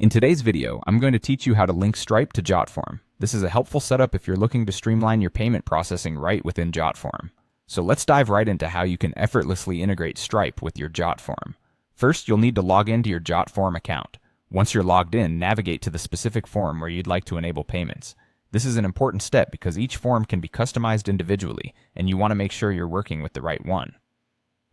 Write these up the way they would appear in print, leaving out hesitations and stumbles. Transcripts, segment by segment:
In today's video, I'm going to teach you how to link Stripe to JotForm. This is a helpful setup if you're looking to streamline your payment processing right within JotForm. So let's dive right into how you can effortlessly integrate Stripe with your JotForm. First, you'll need to log into your JotForm account. Once you're logged in, navigate to the specific form where you'd like to enable payments. This is an important step because each form can be customized individually, and you want to make sure you're working with the right one.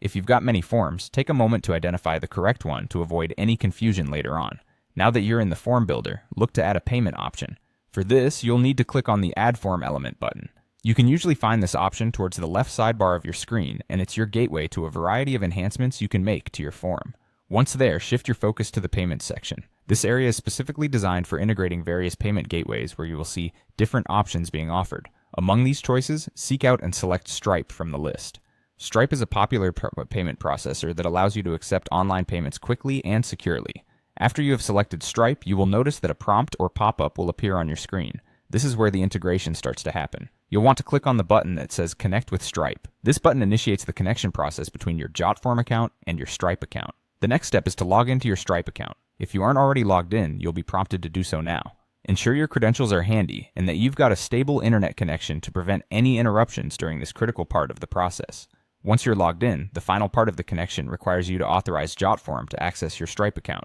If you've got many forms, take a moment to identify the correct one to avoid any confusion later on. Now that you're in the form builder, look to add a payment option. For this, you'll need to click on the Add Form Element button. You can usually find this option towards the left sidebar of your screen, and it's your gateway to a variety of enhancements you can make to your form. Once there, shift your focus to the Payments section. This area is specifically designed for integrating various payment gateways where you will see different options being offered. Among these choices, seek out and select Stripe from the list. Stripe is a popular payment processor that allows you to accept online payments quickly and securely. After you have selected Stripe, you will notice that a prompt or pop-up will appear on your screen. This is where the integration starts to happen. You'll want to click on the button that says Connect with Stripe. This button initiates the connection process between your JotForm account and your Stripe account. The next step is to log into your Stripe account. If you aren't already logged in, you'll be prompted to do so now. Ensure your credentials are handy and that you've got a stable internet connection to prevent any interruptions during this critical part of the process. Once you're logged in, the final part of the connection requires you to authorize JotForm to access your Stripe account.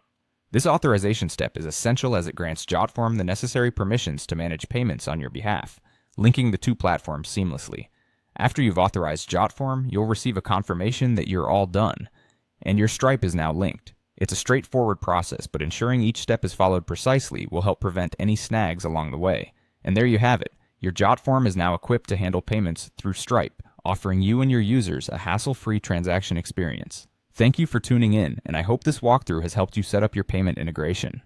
This authorization step is essential as it grants JotForm the necessary permissions to manage payments on your behalf, linking the two platforms seamlessly. After you've authorized JotForm, you'll receive a confirmation that you're all done, and your Stripe is now linked. It's a straightforward process, but ensuring each step is followed precisely will help prevent any snags along the way. And there you have it. Your JotForm is now equipped to handle payments through Stripe, offering you and your users a hassle-free transaction experience. Thank you for tuning in, and I hope this walkthrough has helped you set up your payment integration.